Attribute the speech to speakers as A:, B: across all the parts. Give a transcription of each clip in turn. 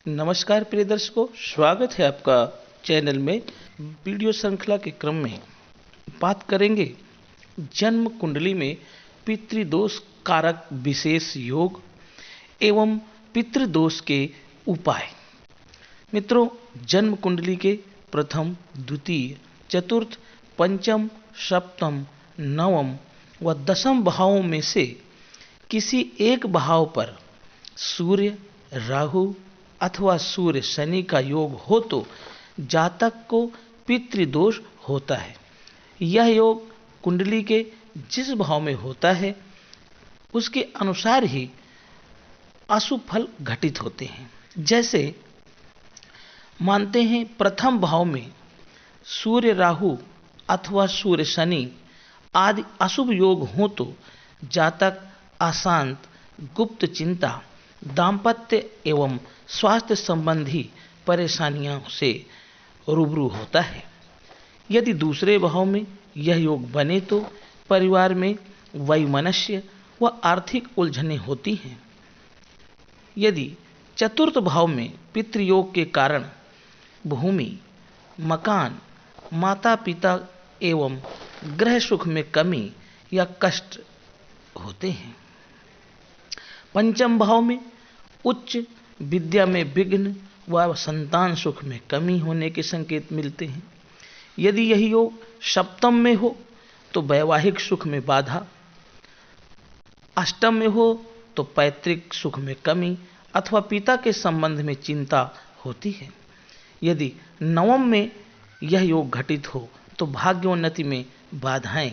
A: नमस्कार प्रिय दर्शकों, स्वागत है आपका चैनल में। वीडियो श्रृंखला के क्रम में बात करेंगे जन्म कुंडली में पितृदोष कारक विशेष योग एवं पितृदोष के उपाय। मित्रों, जन्म कुंडली के प्रथम, द्वितीय, चतुर्थ, पंचम, सप्तम, नवम व दसम भावों में से किसी एक भाव पर सूर्य, राहु अथवा सूर्य शनि का योग हो तो जातक को पितृदोष होता है। यह योग कुंडली के जिस भाव में होता है उसके अनुसार ही अशुभ फल घटित होते हैं। जैसे मानते हैं प्रथम भाव में सूर्य राहु अथवा सूर्य शनि आदि अशुभ योग हो तो जातक अशांत, गुप्त चिंता, दाम्पत्य एवं स्वास्थ्य संबंधी परेशानियों से रूबरू होता है। यदि दूसरे भाव में यह योग बने तो परिवार में वैमनस्य व आर्थिक उलझनें होती हैं। यदि चतुर्थ भाव में पितृयोग के कारण भूमि, मकान, माता पिता एवं गृह सुख में कमी या कष्ट होते हैं। पंचम भाव में उच्च विद्या में विघ्न व संतान सुख में कमी होने के संकेत मिलते हैं। यदि यही योग सप्तम में हो तो वैवाहिक सुख में बाधा, अष्टम में हो तो पैतृक सुख में कमी अथवा पिता के संबंध में चिंता होती है। यदि नवम में यह योग घटित हो तो भाग्योन्नति में बाधाएं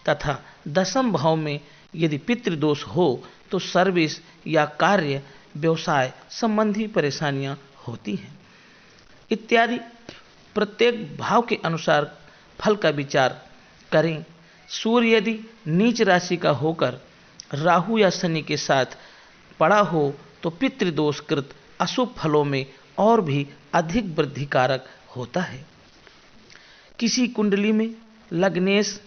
A: तथा दसम भाव में यदि पितृदोष हो तो सर्विस या कार्य व्यवसाय संबंधी परेशानियां होती हैं इत्यादि। प्रत्येक भाव के अनुसार फल का विचार करें। सूर्य यदि नीच राशि का होकर राहु या शनि के साथ पड़ा हो तो पितृदोषकृत अशुभ फलों में और भी अधिक वृद्धिकारक होता है। किसी कुंडली में लग्नेश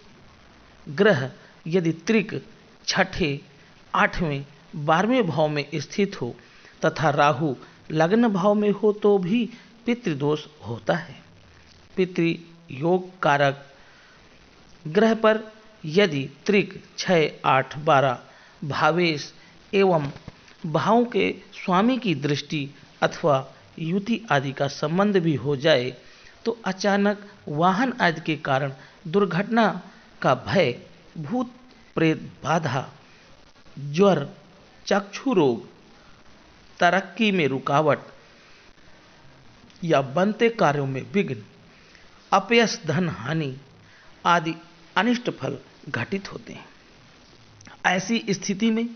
A: ग्रह यदि त्रिक, छठे, आठवें, 12वें भाव में स्थित हो तथा राहु लग्न भाव में हो तो भी पितृदोष होता है। पितृयोग कारक ग्रह पर यदि त्रिक, 6, 8, 12 भावेश एवं भावों के स्वामी की दृष्टि अथवा युति आदि का संबंध भी हो जाए तो अचानक वाहन आदि के कारण दुर्घटना का भय, भूत प्रेत बाधा, ज्वर, चक्षु रोग, तरक्की में रुकावट या बनते कार्यों में विघ्न, अपयश, धन हानि आदि अनिष्ट फल घटित होते हैं। ऐसी स्थिति में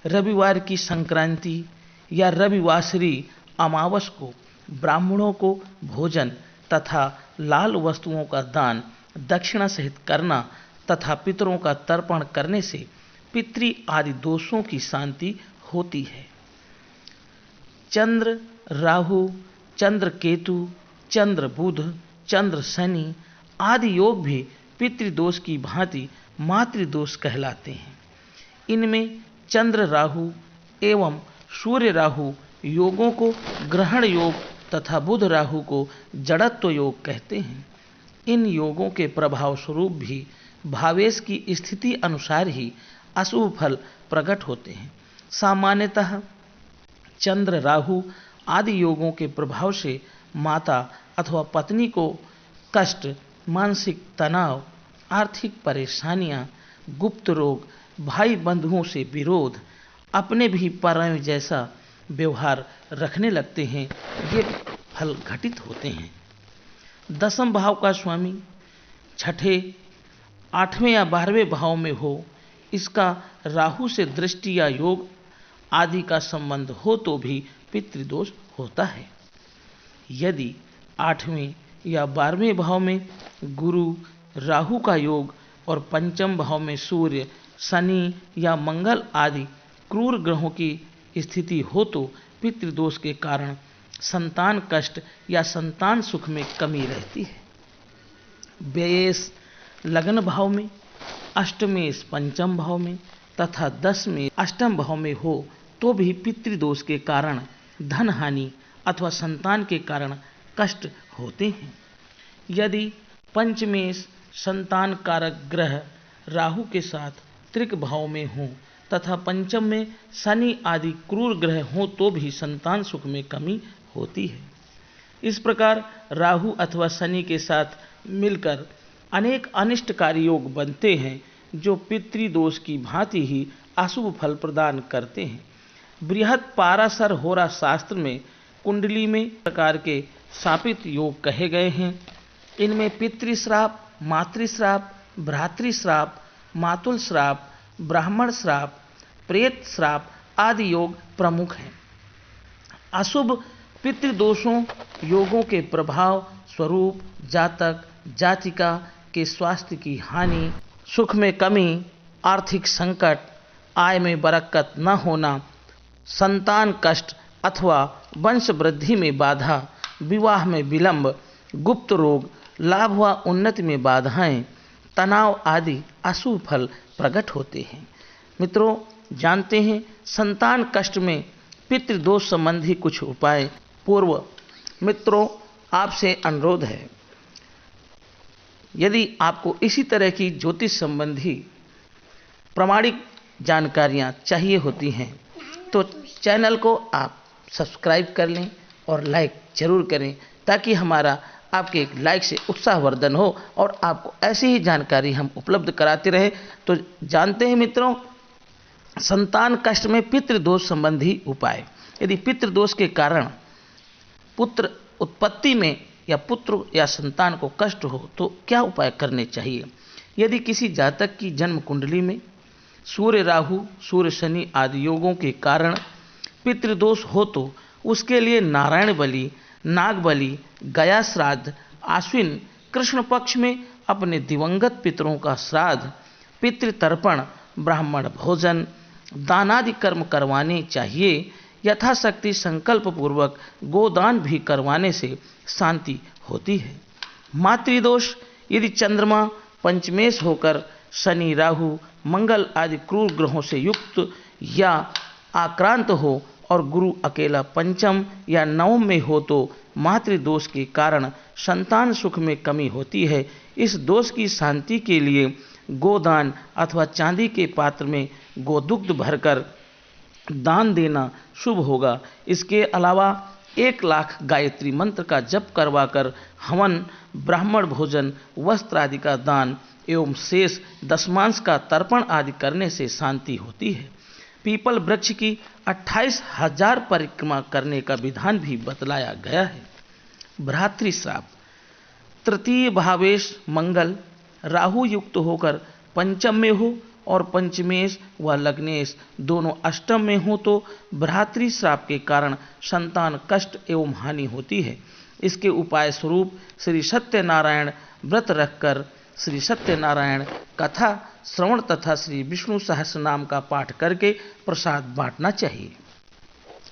A: रविवार की संक्रांति या रविवासरी अमावस को ब्राह्मणों को भोजन तथा लाल वस्तुओं का दान दक्षिणा सहित करना तथा पितरों का तर्पण करने से पितृ आदि दोषों की शांति होती है। चंद्र राहु, चंद्र केतु, चंद्र बुध, चंद्र शनि आदि योग भी पितृदोष की भांति मातृदोष कहलाते हैं। इनमें चंद्र राहु एवं सूर्य राहु योगों को ग्रहण योग तथा बुध राहु को जड़त्व योग कहते हैं। इन योगों के प्रभाव स्वरूप भी भावेश की स्थिति अनुसार ही अशुभ फल प्रकट होते हैं। सामान्यतः चंद्र राहु आदि योगों के प्रभाव से माता अथवा पत्नी को कष्ट, मानसिक तनाव, आर्थिक परेशानियां, गुप्त रोग, भाई बंधुओं से विरोध, अपने भी पराये जैसा व्यवहार रखने लगते हैं। ये फल घटित होते हैं। दसम भाव का स्वामी छठे, 8वें या 12वें भाव में हो, इसका राहु से दृष्टि या योग आदि का संबंध हो तो भी पितृदोष होता है। यदि 8वें या 12वें भाव में गुरु राहु का योग और पंचम भाव में सूर्य, शनि या मंगल आदि क्रूर ग्रहों की स्थिति हो तो पितृदोष के कारण संतान कष्ट या संतान सुख में कमी रहती है। व्ययेश लग्न भाव में, अष्टमेश पंचम भाव में तथा 10 में अष्टम भाव में हो तो भी पितृदोष के कारण धन हानि, अथवा संतान के कारण कष्ट होते हैं। यदि पंचमेश संतान कारक ग्रह राहु के साथ त्रिक भाव में हो तथा पंचम में शनि आदि क्रूर ग्रह हो तो भी संतान सुख में कमी होती है। इस प्रकार राहु अथवा शनि के साथ मिलकर अनेक अनिष्टकारी योग बनते हैं जो पितृदोष की भांति ही अशुभ फल प्रदान करते हैं। बृहद पाराशर होरा शास्त्र में कुंडली में प्रकार के शापित योग कहे गए हैं। इनमें पितृश्राप, मातृश्राप, भ्रातृश्राप, मातुल श्राप, ब्राह्मण श्राप, प्रेत श्राप आदि योग प्रमुख हैं। अशुभ पितृदोषों योगों के प्रभाव स्वरूप जातक जातिका के स्वास्थ्य की हानि, सुख में कमी, आर्थिक संकट, आय में बरकत न होना, संतान कष्ट अथवा वंश वृद्धि में बाधा, विवाह में विलंब, गुप्त रोग, लाभ व उन्नति में बाधाएं, तनाव आदि अशुभ फल प्रकट होते हैं। मित्रों, जानते हैं संतान कष्ट में पितृदोष संबंधी कुछ उपाय। पूर्व मित्रों, आपसे अनुरोध है, यदि आपको इसी तरह की ज्योतिष संबंधी प्रामाणिक जानकारियां चाहिए होती हैं तो चैनल को आप सब्सक्राइब कर लें और लाइक जरूर करें ताकि हमारा आपके एक लाइक से उत्साहवर्धन हो और आपको ऐसी ही जानकारी हम उपलब्ध कराते रहें। तो जानते हैं मित्रों, संतान कष्ट में पितृदोष संबंधी उपाय। यदि पितृदोष के कारण पुत्र उत्पत्ति में या पुत्र या संतान को कष्ट हो तो क्या उपाय करने चाहिए। यदि किसी जातक की जन्म कुंडली में सूर्य राहु, सूर्य शनि आदि योगों के कारण पितृदोष हो तो उसके लिए नारायण बलि, नाग बलि, गया श्राद्ध, आश्विन कृष्ण पक्ष में अपने दिवंगत पितरों का श्राद्ध, पितृतर्पण, ब्राह्मण भोजन, दानादि कर्म करवाने चाहिए। यथाशक्ति संकल्प पूर्वक गोदान भी करवाने से शांति होती है। मातृदोष, यदि चंद्रमा पंचमेश होकर शनि, राहु, मंगल आदि क्रूर ग्रहों से युक्त या आक्रांत हो और गुरु अकेला पंचम या नवम में हो तो मातृदोष के कारण संतान सुख में कमी होती है। इस दोष की शांति के लिए गोदान अथवा चांदी के पात्र में गोदुग्ध भरकर दान देना शुभ होगा। इसके अलावा 1,00,000 गायत्री मंत्र का जप करवाकर हवन, ब्राह्मण भोजन, वस्त्र आदि का दान एवं शेष दशमांश का तर्पण आदि करने से शांति होती है। पीपल वृक्ष की 28,000 परिक्रमा करने का विधान भी बतलाया गया है। भ्रातृश्राप, तृतीय भावेश मंगल राहु युक्त होकर पंचम में हो और पंचमेश व लग्नेश दोनों अष्टम में हो तो भ्रातृश्राप के कारण संतान कष्ट एवं हानि होती है। इसके उपाय स्वरूप श्री सत्यनारायण व्रत रखकर श्री सत्यनारायण कथा श्रवण तथा श्री विष्णु सहस्र नाम का पाठ करके प्रसाद बांटना चाहिए।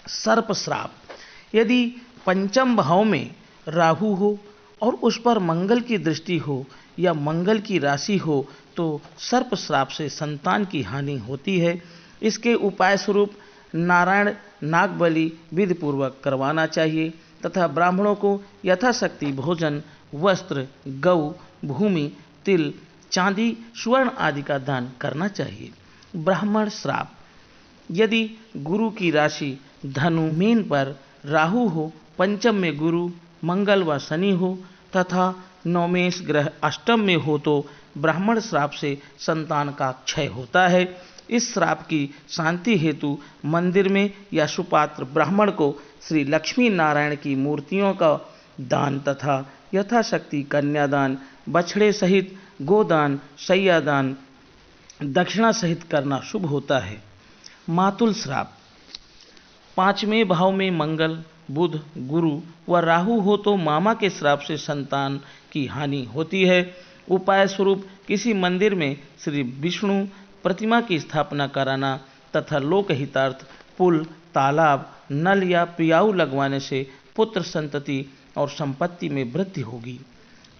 A: सर्प श्राप, यदि पंचम भाव में राहु हो और उस पर मंगल की दृष्टि हो या मंगल की राशि हो तो सर्प श्राप से संतान की हानि होती है। इसके उपाय स्वरूप नारायण नाग बलि विधि पूर्वक करवाना चाहिए तथा ब्राह्मणों को यथाशक्ति भोजन, वस्त्र, गौ, भूमि, तिल, चांदी, स्वर्ण आदि का दान करना चाहिए। ब्राह्मण श्राप, यदि गुरु की राशि धनु मीन पर राहु हो, पंचम में गुरु, मंगल व शनि हो तथा नवमेश ग्रह अष्टम में हो तो ब्राह्मण श्राप से संतान का क्षय होता है। इस श्राप की शांति हेतु मंदिर में या सुपात्र ब्राह्मण को श्री लक्ष्मी नारायण की मूर्तियों का दान तथा यथाशक्ति कन्यादान, बछड़े सहित गोदान, शय्यादान, दक्षिणा सहित करना शुभ होता है। मातुल श्राप, पांचवें भाव में मंगल, बुध, गुरु व राहु हो तो मामा के श्राप से संतान की हानि होती है। उपाय स्वरूप किसी मंदिर में श्री विष्णु प्रतिमा की स्थापना कराना तथा लोकहितार्थ पुल, तालाब, नल या पियाऊ लगवाने से पुत्र संतति और संपत्ति में वृद्धि होगी।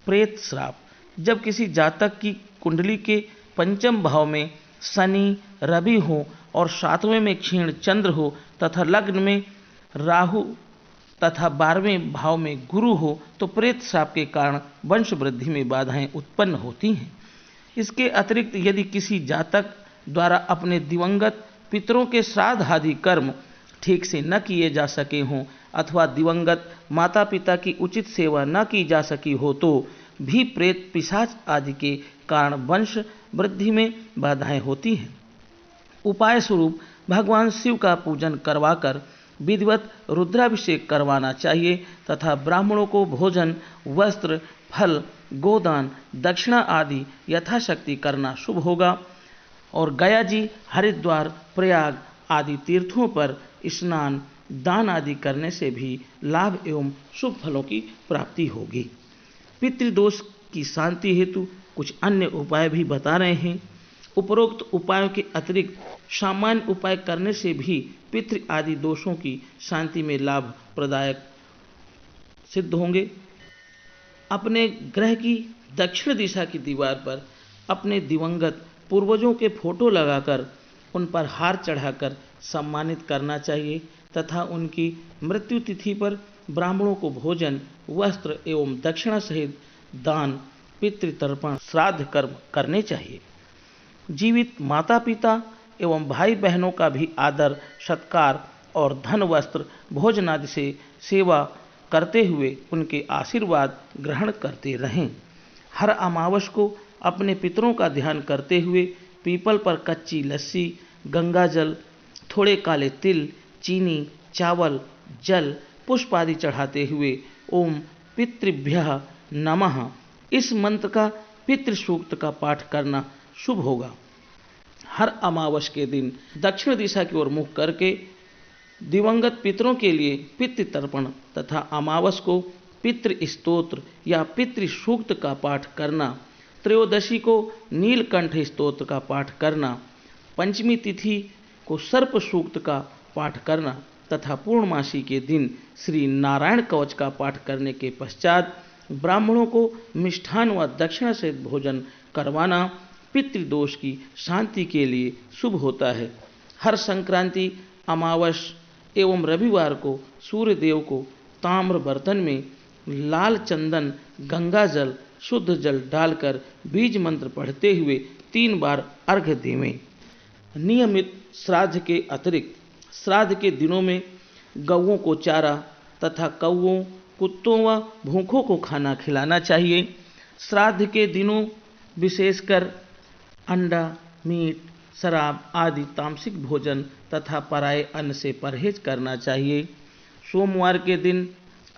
A: प्रेत श्राप, जब किसी जातक की कुंडली के पंचम भाव में शनि, रवि हो और सातवें में क्षीण चंद्र हो तथा लग्न में राहु तथा 12वें भाव में गुरु हो तो प्रेत श्राप के कारण वंश वृद्धि में बाधाएं उत्पन्न होती हैं। इसके अतिरिक्त यदि किसी जातक द्वारा अपने दिवंगत पितरों के श्राद्ध आदि कर्म ठीक से न किए जा सके हों अथवा दिवंगत माता पिता की उचित सेवा न की जा सकी हो तो भी प्रेत पिशाच आदि के कारण वंश वृद्धि में बाधाएं होती हैं। उपाय स्वरूप भगवान शिव का पूजन करवाकर विधिवत रुद्राभिषेक करवाना चाहिए तथा ब्राह्मणों को भोजन, वस्त्र, फल, गोदान, दक्षिणा आदि यथाशक्ति करना शुभ होगा। और गया जी, हरिद्वार, प्रयाग आदि तीर्थों पर स्नान, दान आदि करने से भी लाभ एवं शुभ फलों की प्राप्ति होगी। पितृदोष की शांति हेतु कुछ अन्य उपाय भी बता रहे हैं। उपरोक्त उपायों के अतिरिक्त सामान्य उपाय करने से भी पितृ आदि दोषों की शांति में लाभ प्रदायक सिद्ध होंगे। अपने ग्रह की दक्षिण दिशा की दीवार पर अपने दिवंगत पूर्वजों के फोटो लगाकर उन पर हार चढ़ाकर सम्मानित करना चाहिए तथा उनकी मृत्यु तिथि पर ब्राह्मणों को भोजन, वस्त्र एवं दक्षिणा सहित दान, पितृतर्पण, श्राद्ध कर्म करने चाहिए। जीवित माता पिता एवं भाई बहनों का भी आदर, सत्कार और धन, वस्त्र, भोजन आदि से सेवा करते हुए उनके आशीर्वाद ग्रहण करते रहें। हर अमावस को अपने पितरों का ध्यान करते हुए पीपल पर कच्ची लस्सी, गंगा जल, थोड़े काले तिल, चीनी, चावल, जल, पुष्प आदि चढ़ाते हुए ओम पितृभ्यः नमः इस मंत्र का पितृ सूक्त का पाठ करना शुभ होगा। हर अमावस के दिन दक्षिण दिशा की ओर मुख करके दिवंगत पितरों के लिए पितृ तर्पण तथा अमावस को पितृ स्तोत्र या पितृ सूक्त का पाठ करना, त्रयोदशी को नीलकंठ स्तोत्र का पाठ करना, पंचमी तिथि को सर्प सूक्त का पाठ करना तथा पूर्णमासी के दिन श्री नारायण कवच का पाठ करने के पश्चात ब्राह्मणों को मिष्ठान व दक्षिणा सहित भोजन करवाना पितृदोष की शांति के लिए शुभ होता है। हर संक्रांति, अमावस एवं रविवार को सूर्य देव को ताम्र बर्तन में लाल चंदन, गंगा जल, शुद्ध जल डालकर बीज मंत्र पढ़ते हुए 3 बार अर्घ्य देवें। नियमित श्राद्ध के अतिरिक्त श्राद्ध के दिनों में गौओं को चारा तथा कौओं, कुत्तों व भूखों को खाना खिलाना चाहिए। श्राद्ध के दिनों विशेषकर अंडा, मीट, शराब आदि तामसिक भोजन तथा पराये अन्न से परहेज करना चाहिए। सोमवार के दिन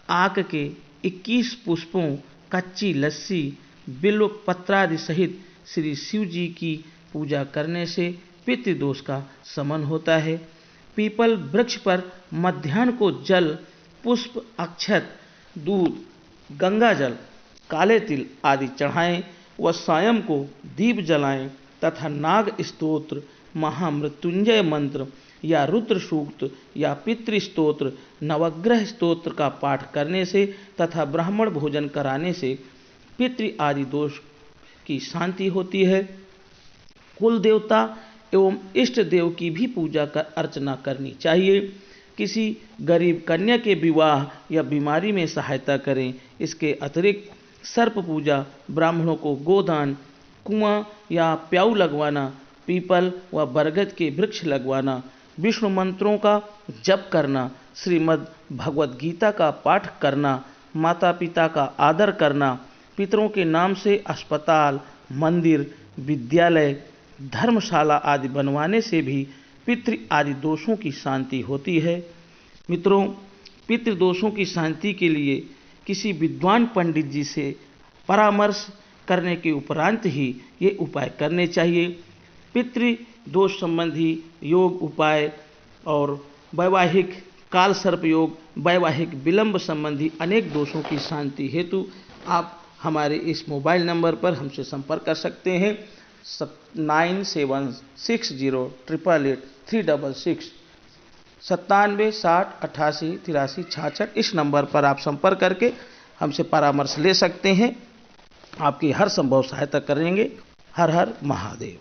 A: आक के 21 पुष्पों, कच्ची लस्सी, बिल्व पत्रादि सहित श्री शिव जी की पूजा करने से पितृदोष का शमन होता है। पीपल वृक्ष पर मध्याह्न को जल, पुष्प, अक्षत, दूध, गंगा जल, काले तिल आदि चढ़ाएं व सायं को दीप जलाएं तथा नाग स्तोत्र, महामृत्युंजय मंत्र या रुद्र सूक्त या पितृ स्तोत्र, नवग्रह स्तोत्र का पाठ करने से तथा ब्राह्मण भोजन कराने से पितृ आदि दोष की शांति होती है। कुल देवता एवं इष्ट देव की भी पूजा कर अर्चना करनी चाहिए। किसी गरीब कन्या के विवाह या बीमारी में सहायता करें। इसके अतिरिक्त सर्प पूजा, ब्राह्मणों को गोदान, कुआं या प्याऊ लगवाना, पीपल व बरगद के वृक्ष लगवाना, विष्णु मंत्रों का जप करना, श्रीमद् भगवद गीता का पाठ करना, माता पिता का आदर करना, पितरों के नाम से अस्पताल, मंदिर, विद्यालय, धर्मशाला आदि बनवाने से भी पितृ आदि दोषों की शांति होती है। मित्रों, पितृदोषों की शांति के लिए किसी विद्वान पंडित जी से परामर्श करने के उपरांत ही ये उपाय करने चाहिए। पितृ दोष संबंधी योग उपाय और वैवाहिक काल सर्प योग, वैवाहिक विलंब संबंधी अनेक दोषों की शांति हेतु आप हमारे इस मोबाइल नंबर पर हमसे संपर्क कर सकते हैं। 9760888366 97 60 88 83 66 इस नंबर पर आप संपर्क करके हमसे परामर्श ले सकते हैं। आपकी हर संभव सहायता करेंगे। हर हर महादेव।